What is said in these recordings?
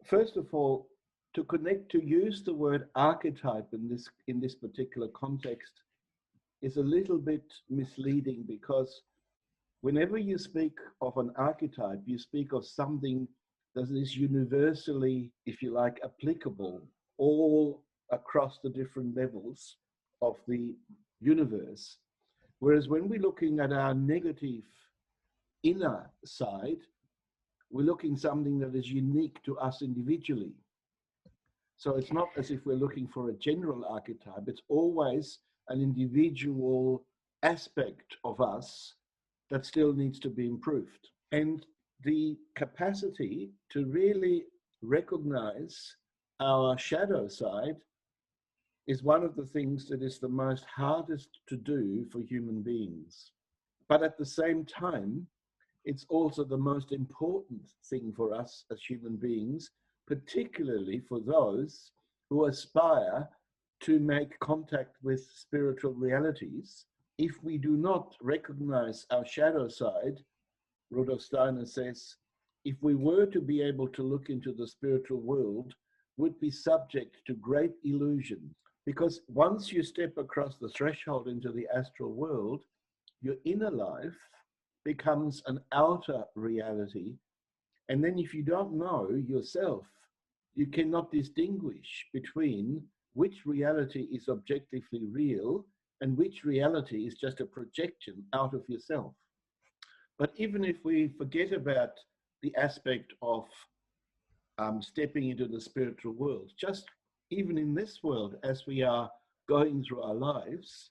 First of all, to use the word archetype in this particular context is a little bit misleading, because whenever you speak of an archetype, you speak of something that is universally, if you like, applicable all across the different levels of the universe. Whereas when we're looking at our negative inner side, we're looking something that is unique to us individually. So it's not as if we're looking for a general archetype, it's always an individual aspect of us that still needs to be improved. And the capacity to really recognize our shadow side is one of the things that is the most hardest to do for human beings. But at the same time, it's also the most important thing for us as human beings, particularly for those who aspire to make contact with spiritual realities. If we do not recognize our shadow side, Rudolf Steiner says, if we were to be able to look into the spiritual world, would be subject to great illusion. Because once you step across the threshold into the astral world, your inner life becomes an outer reality. And then if you don't know yourself, you cannot distinguish between which reality is objectively real and which reality is just a projection out of yourself. But even if we forget about the aspect of stepping into the spiritual world, just even in this world, as we are going through our lives,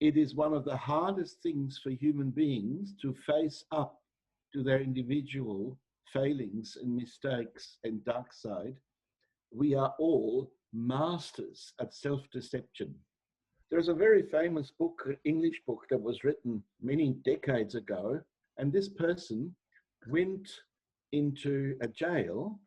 it is one of the hardest things for human beings to face up to their individual failings and mistakes and dark side. We are all masters at self-deception. There's a very famous book, English book, that was written many decades ago, and this person went into a jail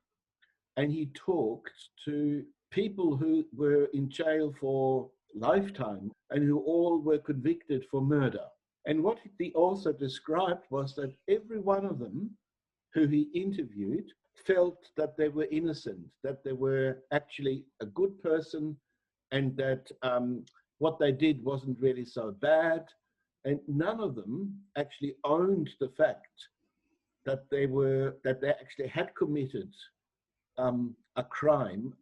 and he talked to people who were in jail for lifetime and who all were convicted for murder. And what the author described was that every one of them who he interviewed felt that they were innocent, that they were actually a good person, and that what they did wasn't really so bad. And none of them actually owned the fact that they actually had committed a crime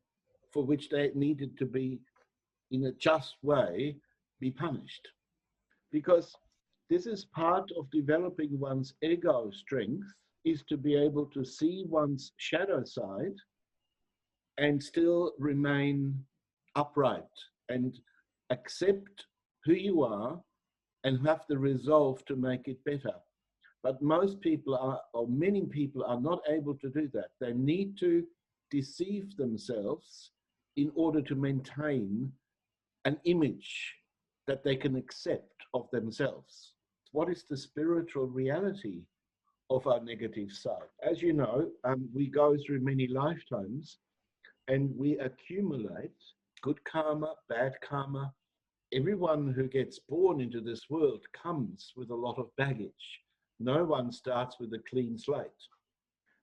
for which they needed to be, in a just way, be punished. Because this is part of developing one's ego strength, is to be able to see one's shadow side and still remain upright and accept who you are and have the resolve to make it better. But most people are, or many people are not able to do that. They need to deceive themselves in order to maintain an image that they can accept of themselves. What is the spiritual reality of our negative side? As you know, we go through many lifetimes and we accumulate good karma, bad karma. Everyone who gets born into this world comes with a lot of baggage. No one starts with a clean slate.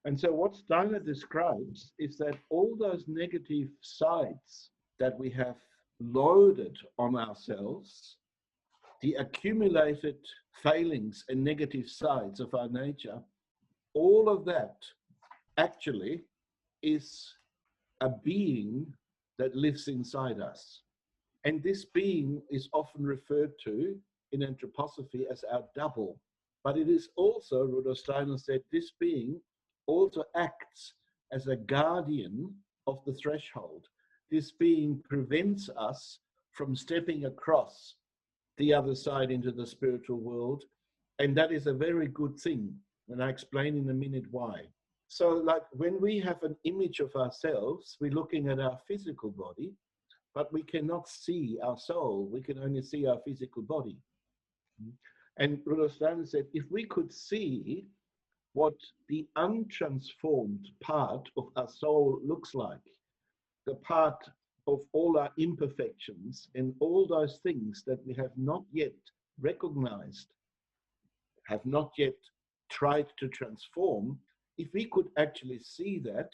And so what Steiner describes is that all those negative sides that we have loaded on ourselves, the accumulated failings and negative sides of our nature, all of that actually is a being that lives inside us. And this being is often referred to in anthroposophy as our double. But it is also, Rudolf Steiner said, this being also acts as a guardian of the threshold. This being prevents us from stepping across the other side into the spiritual world. And that is a very good thing. And I explain in a minute why. So like when we have an image of ourselves, we're looking at our physical body, but we cannot see our soul. We can only see our physical body. And Rudolf Steiner said, if we could see what the untransformed part of our soul looks like, the part of all our imperfections and all those things that we have not yet recognized, have not yet tried to transform, if we could actually see that,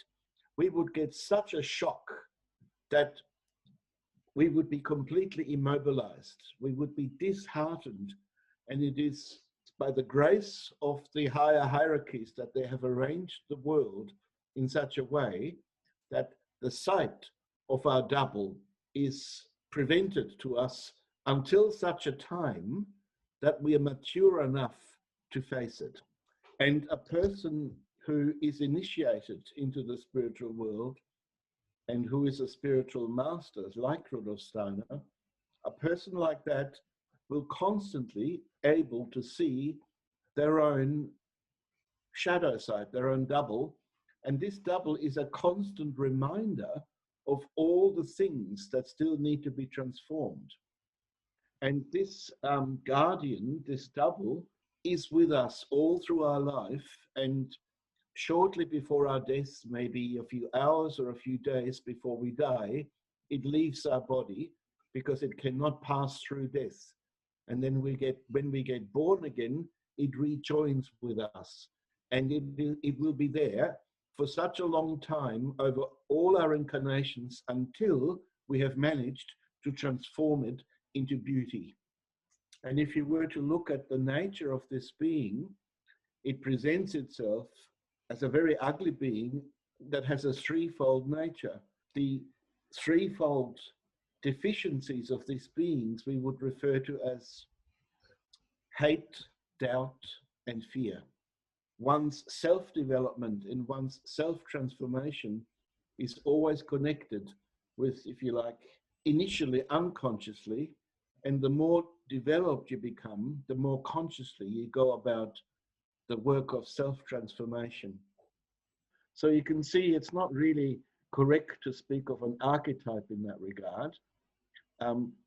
we would get such a shock that we would be completely immobilized. We would be disheartened. And it is by the grace of the higher hierarchies that they have arranged the world in such a way that the sight of our double is prevented to us until such a time that we are mature enough to face it. And a person who is initiated into the spiritual world and who is a spiritual master, like Rudolf Steiner, a person like that will constantly able to see their own shadow side, their own double. And this double is a constant reminder of all the things that still need to be transformed. And this guardian, this double, is with us all through our life. And shortly before our death, maybe a few hours or a few days before we die, it leaves our body because it cannot pass through death. And then when we get born again, it rejoins with us. And it will be there for such a long time over all our incarnations until we have managed to transform it into beauty. And if you were to look at the nature of this being, it presents itself as a very ugly being that has a threefold nature. The threefold deficiencies of these beings we would refer to as hate, doubt, and fear. One's self-development and one's self-transformation is always connected with, if you like, initially unconsciously, and the more developed you become, the more consciously you go about the work of self-transformation. So you can see it's not really correct to speak of an archetype in that regard,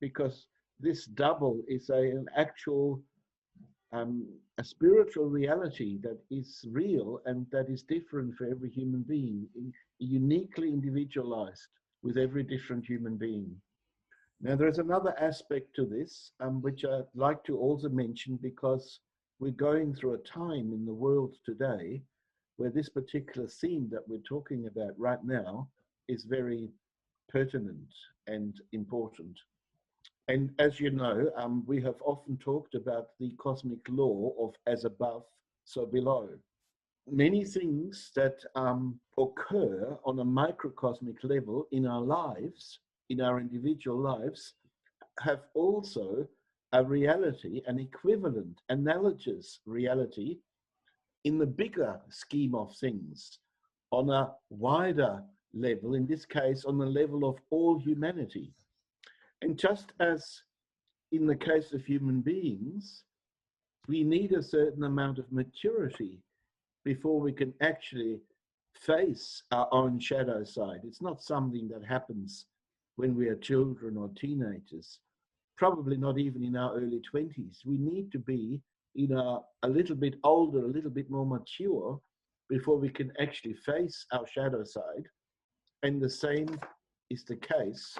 because this double is an actual a spiritual reality that is real and that is different for every human being, uniquely individualized with every different human being. Now, there's another aspect to this, which I'd like to also mention, because we're going through a time in the world today where this particular theme that we're talking about right now is very pertinent and important. And as you know, we have often talked about the cosmic law of as above, so below. Many things that occur on a microcosmic level in our lives, in our individual lives, have also a reality, an equivalent, analogous reality in the bigger scheme of things, on a wider level, in this case, on the level of all humanity. And just as in the case of human beings, we need a certain amount of maturity before we can actually face our own shadow side. It's not something that happens when we are children or teenagers, probably not even in our early 20s. We need to be a little bit older, a little bit more mature before we can actually face our shadow side. And the same is the case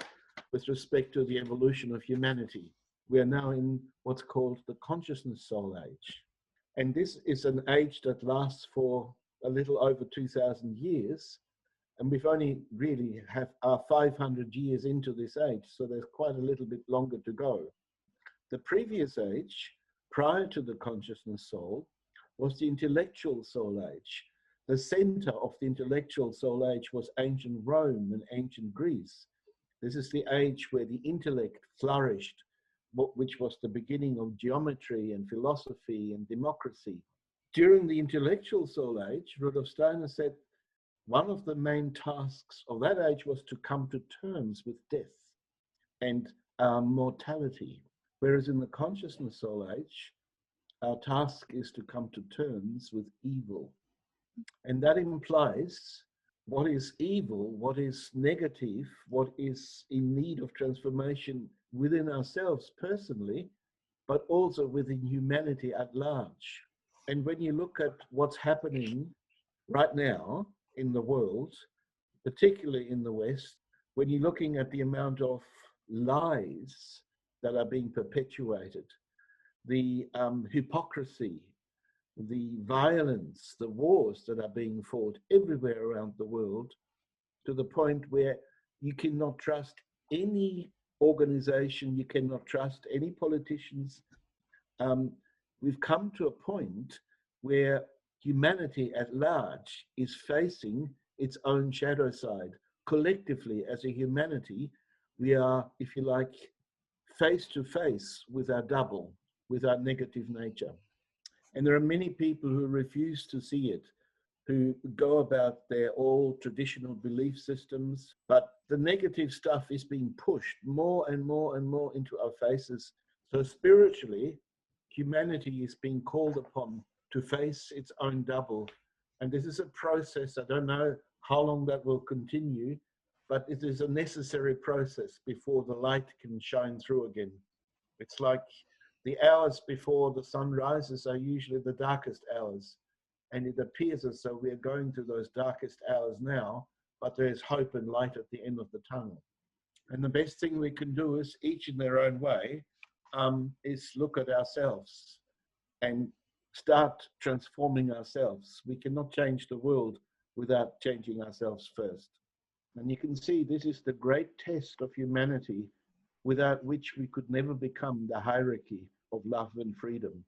with respect to the evolution of humanity. We are now in what's called the consciousness soul age. And this is an age that lasts for a little over 2,000 years. And we've only really are 500 years into this age, so there's quite a little bit longer to go. The previous age, prior to the consciousness soul, was the intellectual soul age. The center of the intellectual soul age was ancient Rome and ancient Greece. This is the age where the intellect flourished, which was the beginning of geometry and philosophy and democracy. During the intellectual soul age, Rudolf Steiner said one of the main tasks of that age was to come to terms with death and mortality. Whereas in the consciousness soul age, our task is to come to terms with evil. And that implies what is evil, what is negative, what is in need of transformation within ourselves personally, but also within humanity at large. And when you look at what's happening right now in the world, particularly in the West, when you're looking at the amount of lies that are being perpetuated, the hypocrisy, the violence, the wars that are being fought everywhere around the world, to the point where you cannot trust any organization, you cannot trust any politicians. We've come to a point where humanity at large is facing its own shadow side. Collectively, as a humanity, we are, if you like, face to face with our double, with our negative nature. And there are many people who refuse to see it, who go about their all traditional belief systems, but the negative stuff is being pushed more and more and more into our faces. So spiritually, humanity is being called upon to face its own double. And this is a process. I don't know how long that will continue, but it is a necessary process before the light can shine through again. It's like the hours before the sun rises are usually the darkest hours. And it appears as though we are going through those darkest hours now, but there is hope and light at the end of the tunnel. And the best thing we can do is, each in their own way, is look at ourselves and start transforming ourselves. We cannot change the world without changing ourselves first. And you can see this is the great test of humanity, without which we could never become the hierarchy of love and freedom.